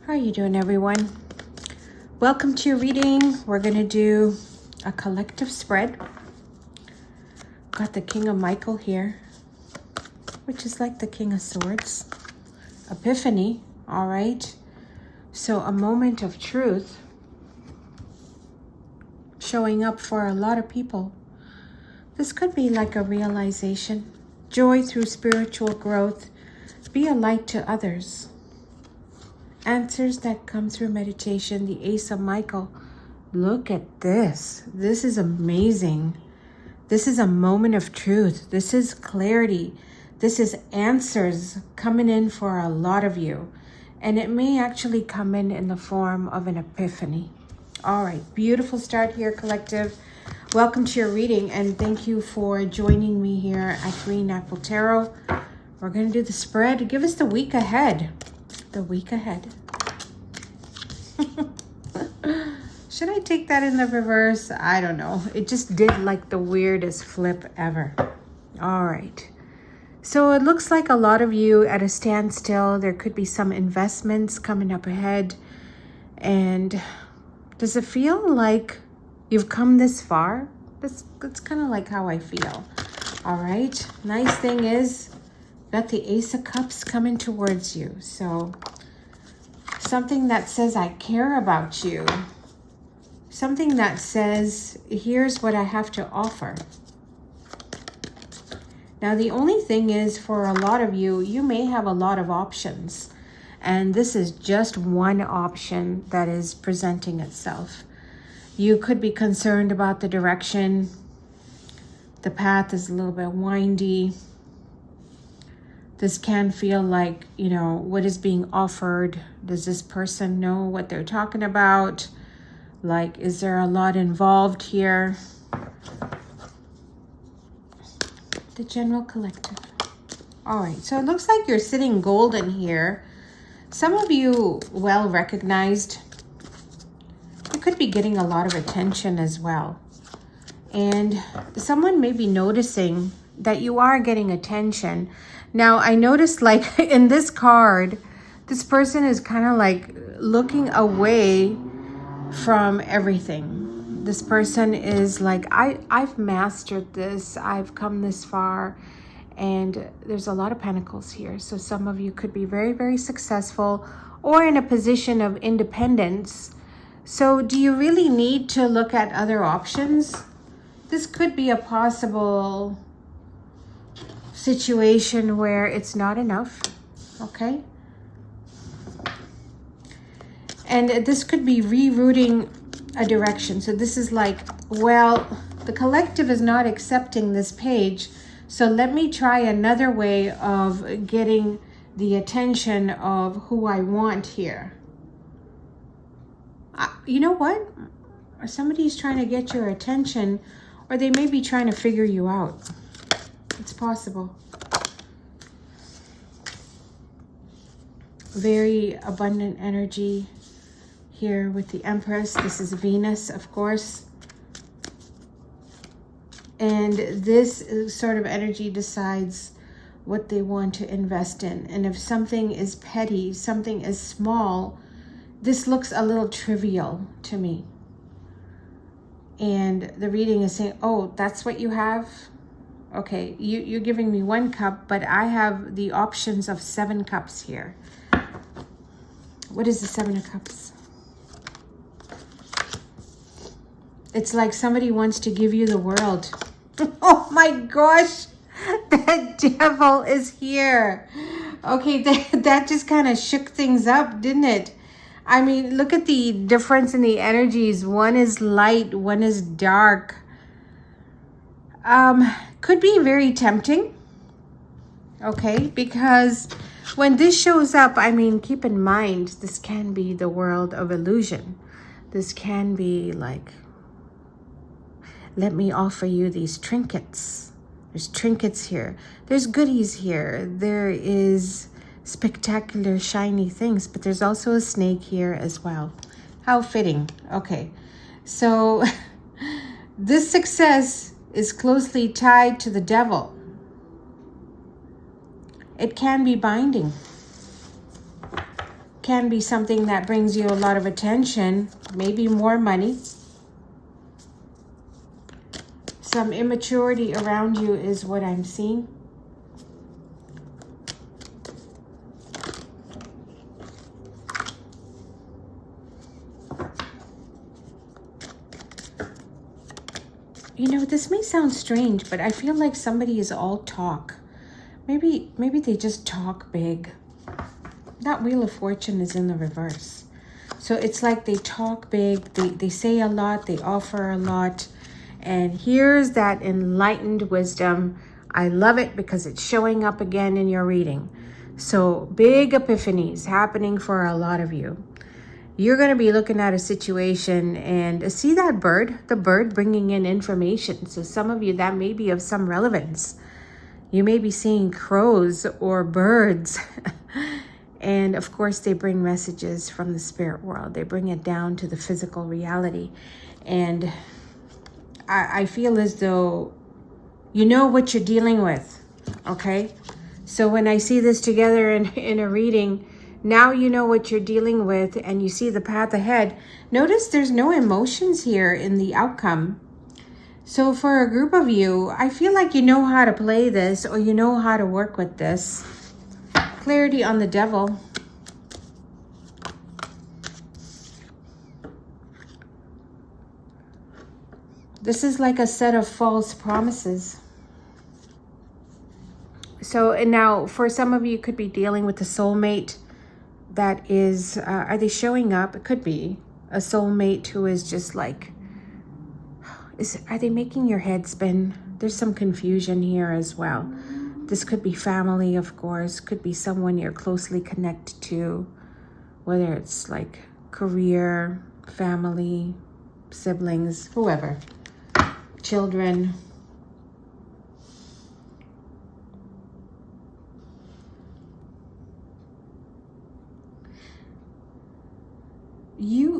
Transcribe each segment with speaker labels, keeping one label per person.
Speaker 1: How are you doing, everyone? Welcome to your reading. We're going to do a collective spread. Got the King of Michael here, which is like the King of Swords. Epiphany, all right? So a moment of truth showing up for a lot of people. This could be like a realization. Joy through spiritual growth. Be a light to others. Answers that come through meditation. The Ace of Michael. Look at this. This is amazing. This is a moment of truth. This is clarity. This is answers coming in for a lot of you. And it may actually come in the form of an epiphany. All right. Beautiful start here, collective. Welcome to your reading. And thank you for joining me here at Green Apple Tarot. We're going to do the spread. Give us the week ahead. The week ahead. Should I take that in the reverse? I don't know. It just did like the weirdest flip ever. All right. So it looks like a lot of you at a standstill. There could be some investments coming up ahead. And does it feel like you've come this far? That's kind of like how I feel. All right. Nice thing is, got the Ace of Cups coming towards you. So something that says, I care about you. Something that says, here's what I have to offer. Now, the only thing is, for a lot of you, you may have a lot of options. And this is just one option that is presenting itself. You could be concerned about the direction. The path is a little bit windy. This can feel like, what is being offered? Does this person know what they're talking about? Like, is there a lot involved here? The general collective. All right, so it looks like you're sitting golden here. Some of you well recognized. You could be getting a lot of attention as well. And someone may be noticing that you are getting attention. Now, I noticed like in this card, this person is kind of like looking away from everything. This person is like, I've mastered this. I've come this far. And there's a lot of pentacles here. So some of you could be very, very successful or in a position of independence. So do you really need to look at other options? This could be a possible situation where it's not enough, okay? And this could be rerouting a direction. So this is like, well, the collective is not accepting this page, so let me try another way of getting the attention of who I want here. You know what? Somebody's trying to get your attention, or they may be trying to figure you out. It's possible. Very abundant energy here with the Empress. This is Venus, of course. And this sort of energy decides what they want to invest in. And if something is petty, something is small, this looks a little trivial to me. And the reading is saying, oh, that's what you have? Okay, you're giving me 1 cup, but I have the options of 7 cups here. What is the 7 of Cups? It's like somebody wants to give you the world. Oh my gosh, the devil is here. Okay, that just kind of shook things up, didn't it? I mean, look at the difference in the energies. One is light, one is dark. Could be very tempting. Okay, because when this shows up, I mean, keep in mind, this can be the world of illusion. This can be like, let me offer you these trinkets. There's trinkets here. There's goodies here. There is spectacular, shiny things, but there's also a snake here as well. How fitting. Okay, so this success is closely tied to the devil. It can be binding. can be something that brings you a lot of attention, maybe more money. Some immaturity around you is what I'm seeing. You know, this may sound strange, but I feel like somebody is all talk. Maybe they just talk big. That Wheel of Fortune is in the reverse. So it's like they talk big, they say a lot, they offer a lot. And here's that enlightened wisdom. I love it because it's showing up again in your reading. So big epiphanies happening for a lot of you. You're going to be looking at a situation and see that bird, the bird bringing in information. So some of you, that may be of some relevance. You may be seeing crows or birds. And of course, they bring messages from the spirit world. They bring it down to the physical reality. And I feel as though you know what you're dealing with, okay? So when I see this together in a reading, now you know what you're dealing with and you see the path ahead. Notice there's no emotions here in the outcome. So for a group of you, I feel like you know how to play this or you know how to work with this. Clarity on the Devil. This is like a set of false promises. So, and now for some of you, could be dealing with a soulmate that is, are they showing up? It could be a soulmate who is just like, are they making your head spin? There's some confusion here as well. This could be family, of course, could be someone you're closely connected to, whether it's like career, family, siblings, whoever, children.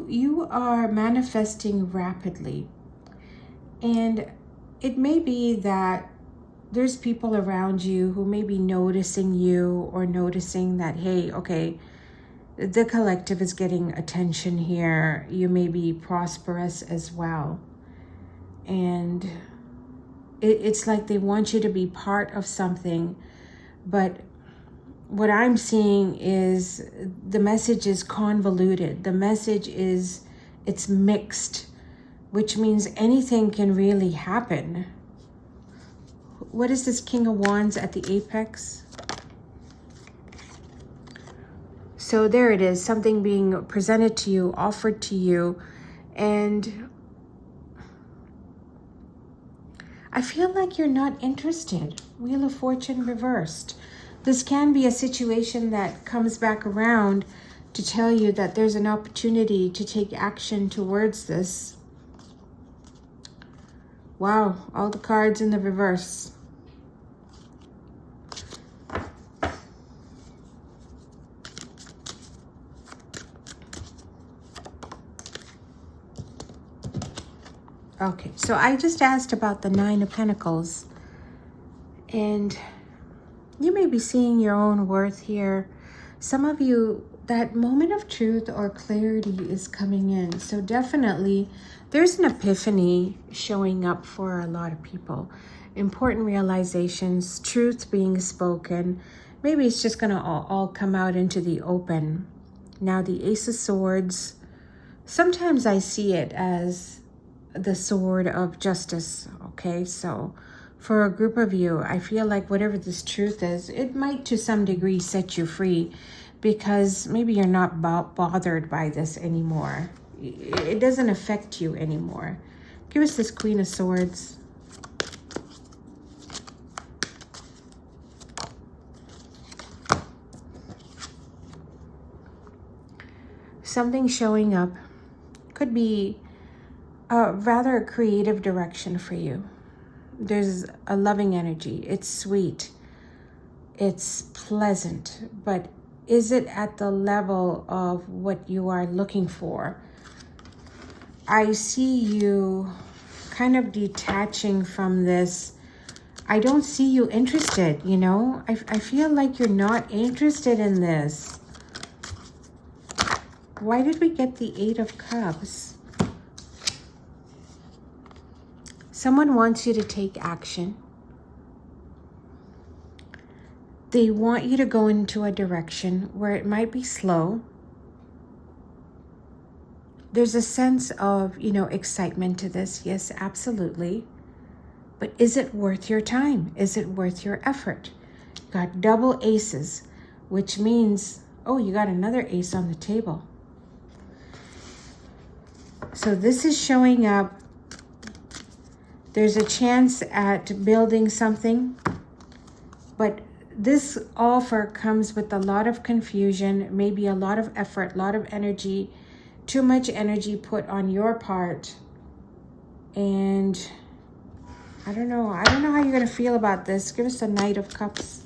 Speaker 1: You are manifesting rapidly, and it may be that there's people around you who may be noticing you or noticing that, hey, okay, the collective is getting attention here. You may be prosperous as well. And it's like they want you to be part of something. But what I'm seeing is the message is convoluted. The message is, it's mixed, which means anything can really happen. What is this King of Wands at the apex? So there it is, something being presented to you, offered to you, and I feel like you're not interested. Wheel of Fortune reversed. This can be a situation that comes back around to tell you that there's an opportunity to take action towards this. Wow, all the cards in the reverse. Okay, so I just asked about the Nine of Pentacles. And you may be seeing your own worth here. Some of you, that moment of truth or clarity is coming in. So definitely there's an epiphany showing up for a lot of people. Important realizations, truth being spoken. Maybe it's just going to all come out into the open. Now the Ace of Swords, sometimes I see it as the sword of justice. Okay, so for a group of you, I feel like whatever this truth is, it might to some degree set you free because maybe you're not bothered by this anymore. It doesn't affect you anymore. Give us this Queen of Swords. Something showing up could be rather a creative direction for you. There's a loving energy. It's sweet. It's pleasant. But is it at the level of what you are looking for? I see you kind of detaching from this. I don't see you interested, you know? I feel like you're not interested in this. Why did we get the Eight of Cups? Someone wants you to take action. They want you to go into a direction where it might be slow. There's a sense of, excitement to this. Yes, absolutely. But is it worth your time? Is it worth your effort? You got double aces, which means, oh, you got another ace on the table. So this is showing up. There's a chance at building something, but this offer comes with a lot of confusion, maybe a lot of effort, a lot of energy, too much energy put on your part. And I don't know how you're going to feel about this. Give us a Knight of Cups.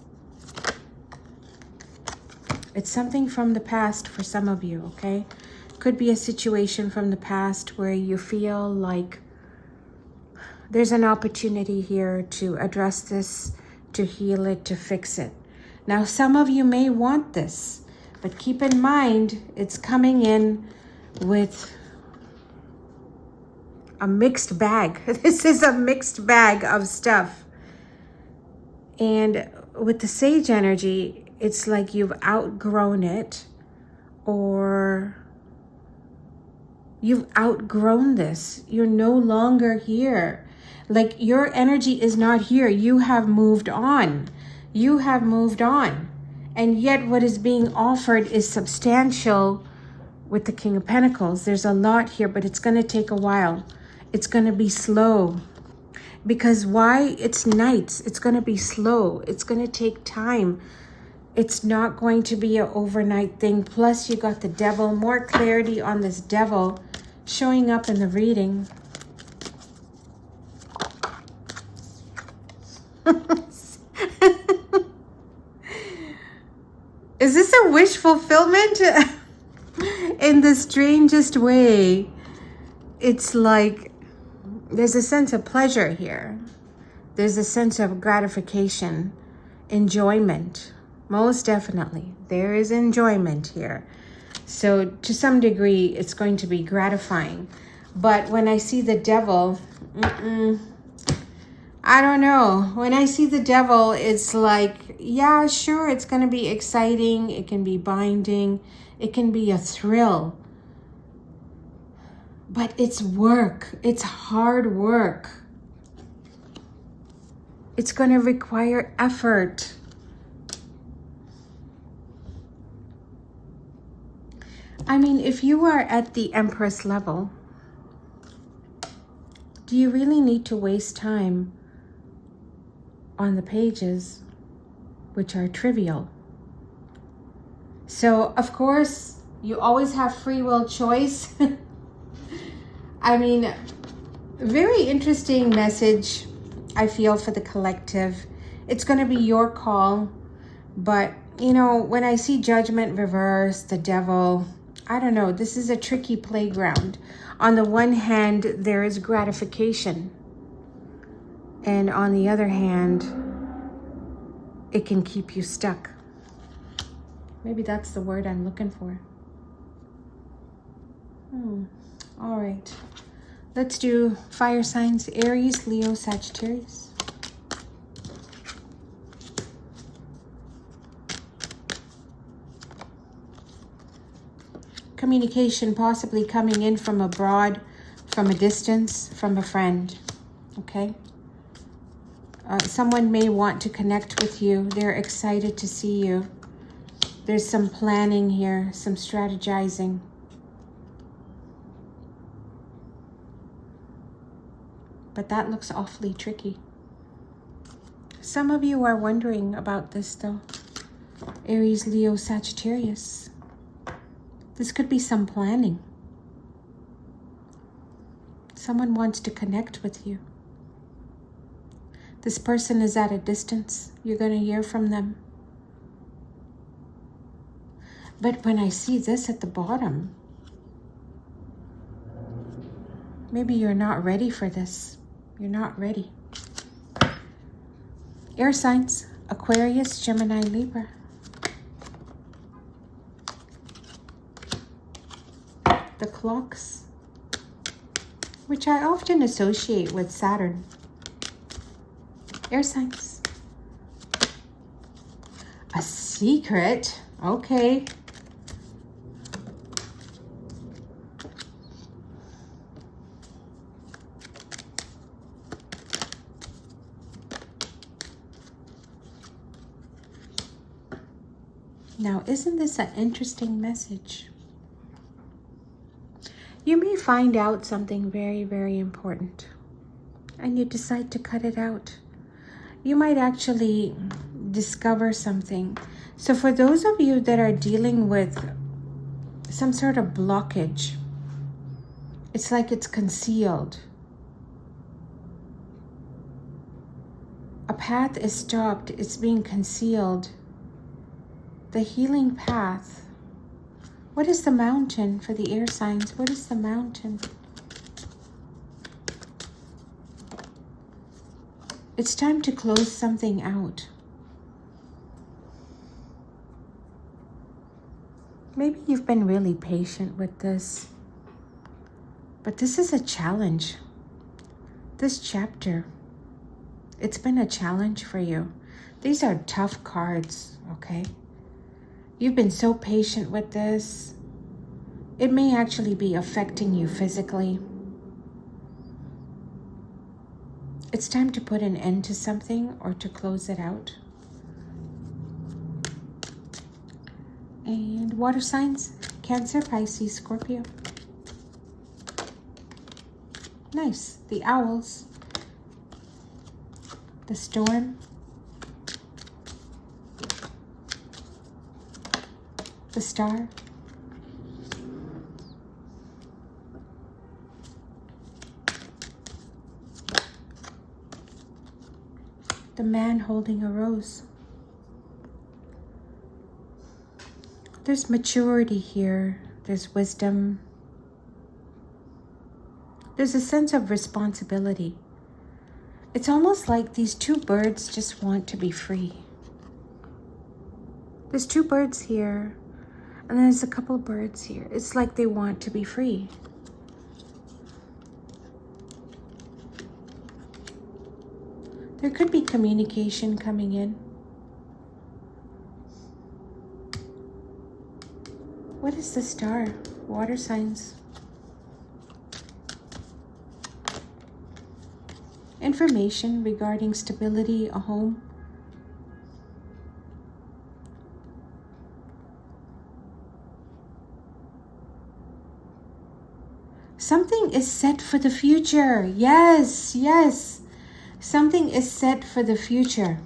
Speaker 1: It's something from the past for some of you, okay? Could be a situation from the past where you feel like there's an opportunity here to address this, to heal it, to fix it. Now, some of you may want this, but keep in mind, it's coming in with a mixed bag. This is a mixed bag of stuff. And with the Sage energy, it's like you've outgrown it, or you've outgrown this. You're no longer here. Like your energy is not here. You have moved on. You have moved on. And yet what is being offered is substantial with the King of Pentacles. There's a lot here, but it's going to take a while. It's going to be slow. Because why? It's nights. It's going to be slow. It's going to take time. It's not going to be an overnight thing. Plus you got the Devil. More clarity on this Devil showing up in the reading. Is this a wish fulfillment? In the strangest way. It's like there's a sense of pleasure here. There's a sense of gratification, enjoyment. Most definitely. There is enjoyment here. So to some degree, it's going to be gratifying. But when I see the Devil, I don't know. When I see the Devil, it's like, yeah, sure, it's going to be exciting. It can be binding. It can be a thrill. But it's work. It's hard work. It's going to require effort. I mean, if you are at the Empress level, do you really need to waste time on the pages, which are trivial? So, of course, you always have free will choice. I mean, very interesting message, I feel, for the collective. It's going to be your call. But, when I see Judgment reversed, the Devil, I don't know. This is a tricky playground. On the one hand, there is gratification. And on the other hand, it can keep you stuck. Maybe that's the word I'm looking for. All right. Let's do fire signs. Aries, Leo, Sagittarius. Communication possibly coming in from abroad, from a distance, from a friend. Okay? Someone may want to connect with you. They're excited to see you. There's some planning here, some strategizing. But that looks awfully tricky. Some of you are wondering about this though. Aries, Leo, Sagittarius. This could be some planning. Someone wants to connect with you. This person is at a distance. You're going to hear from them. But when I see this at the bottom, maybe you're not ready for this. You're not ready. Air signs, Aquarius, Gemini, Libra. the clocks, which I often associate with Saturn. Air signs. A secret? Okay. Now, isn't this an interesting message? You may find out something very, very important, and you decide to cut it out. You might actually discover something. So for those of you that are dealing with some sort of blockage, it's like it's concealed. A path is stopped, it's being concealed. The healing path. What is the mountain for the air signs? What is the mountain? It's time to close something out. Maybe you've been really patient with this, but this is a challenge. This chapter, it's been a challenge for you. These are tough cards, okay? You've been so patient with this. It may actually be affecting you physically. It's time to put an end to something or to close it out. And water signs, Cancer, Pisces, Scorpio. Nice. The owls. The storm. The star. The man holding a rose. There's maturity here. There's wisdom. There's a sense of responsibility. It's almost like these two birds just want to be free. There's two birds here, and there's a couple birds here. It's like they want to be free. There could be communication coming in. What is the star? Water signs. Information regarding stability, a home. Something is set for the future. Yes, yes. Something is set for the future.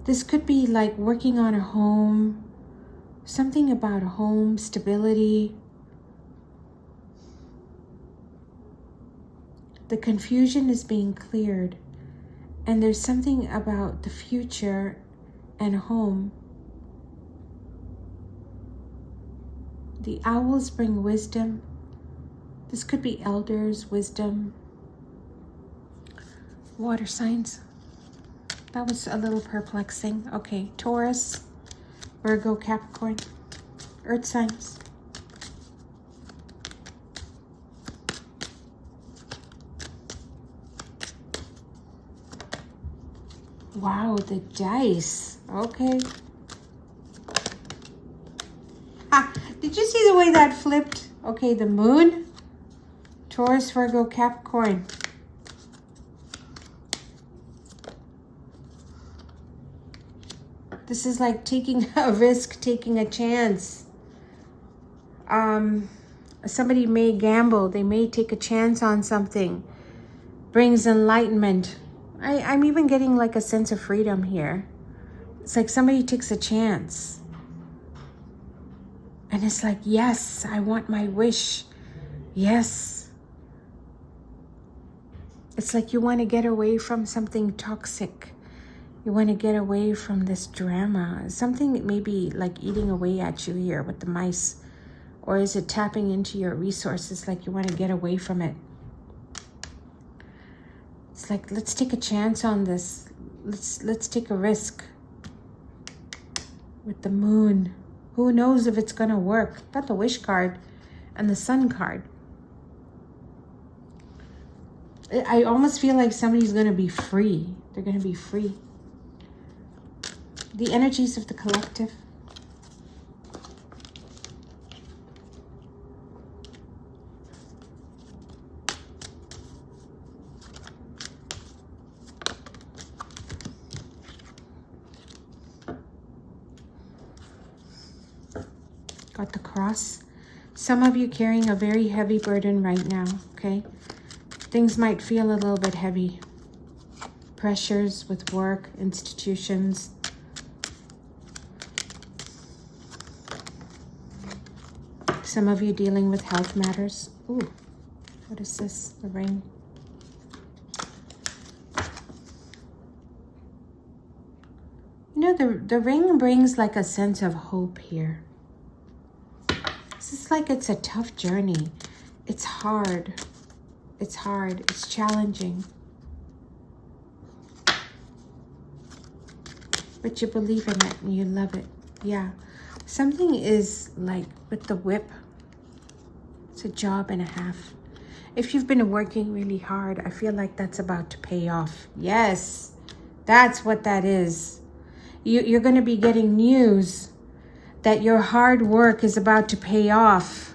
Speaker 1: This could be like working on a home, something about a home, stability. The confusion is being cleared, and there's something about the future and home. The owls bring wisdom. This could be elders, wisdom. Water signs. That was a little perplexing. Okay, Taurus, Virgo, Capricorn, earth signs. Wow, the dice. Okay. Ha! Did you see the way that flipped? Okay, the moon, Taurus, Virgo, Capricorn. This is like taking a risk, taking a chance. Somebody may gamble. They may take a chance on something. Brings enlightenment. I'm even getting like a sense of freedom here. It's like somebody takes a chance. And it's like, yes, I want my wish. Yes. It's like you want to get away from something toxic. You want to get away from this drama. Something maybe like eating away at you here with the mice. Or is it tapping into your resources like you want to get away from it? It's like, let's take a chance on this. Let's take a risk. With the moon. Who knows if it's going to work? Got the Wish card and the Sun card. I almost feel like somebody's going to be free. They're going to be free. The energies of the collective. Got the Cross. Some of you carrying a very heavy burden right now, okay? Things might feel a little bit heavy. Pressures with work, institutions. Some of you dealing with health matters. Ooh, what is this? The Ring. You know, the Ring brings like a sense of hope here. It's like it's a tough journey. It's hard. It's hard. It's challenging. But you believe in it and you love it. Yeah. Something is like with the Whip. It's a job and a half. If you've been working really hard, I feel like that's about to pay off. Yes. That's what that is. You're going to be getting news that your hard work is about to pay off,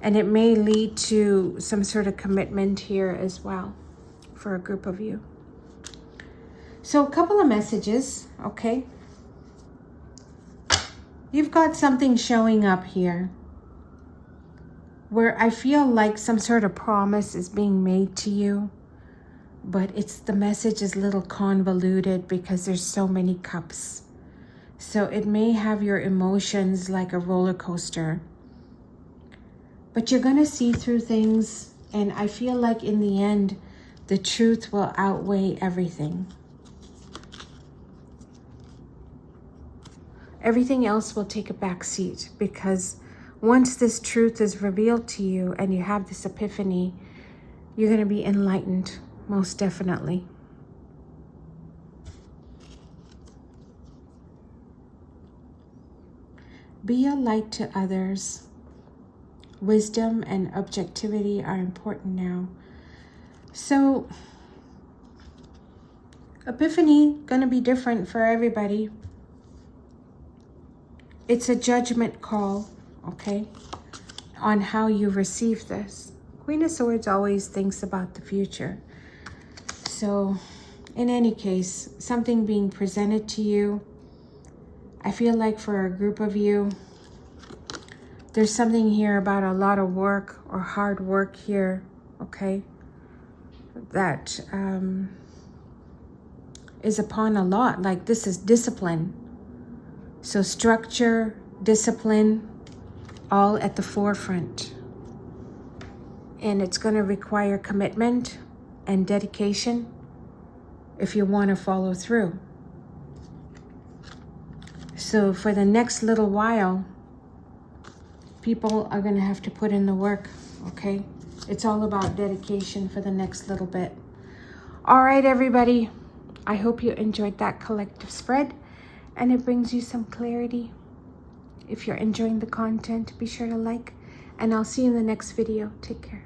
Speaker 1: and it may lead to some sort of commitment here as well for a group of you. So a couple of messages, okay? You've got something showing up here where I feel like some sort of promise is being made to you, but the message is a little convoluted because there's so many cups. So it may have your emotions like a roller coaster. But you're going to see through things. And I feel like in the end, the truth will outweigh everything. Everything else will take a back seat. Because once this truth is revealed to you and you have this epiphany, you're going to be enlightened, most definitely. Be a light to others. Wisdom and objectivity are important now. So, epiphany going to be different for everybody. It's a judgment call, okay, on how you receive this. Queen of Swords always thinks about the future. So, in any case, something being presented to you. I feel like for a group of you, there's something here about a lot of work or hard work here, okay, that is upon a lot. Like this is discipline. So structure, discipline, all at the forefront. And it's going to require commitment and dedication if you want to follow through. So for the next little while, people are going to have to put in the work, okay? It's all about dedication for the next little bit. All right, everybody. I hope you enjoyed that collective spread and it brings you some clarity. If you're enjoying the content, be sure to like, and I'll see you in the next video. Take care.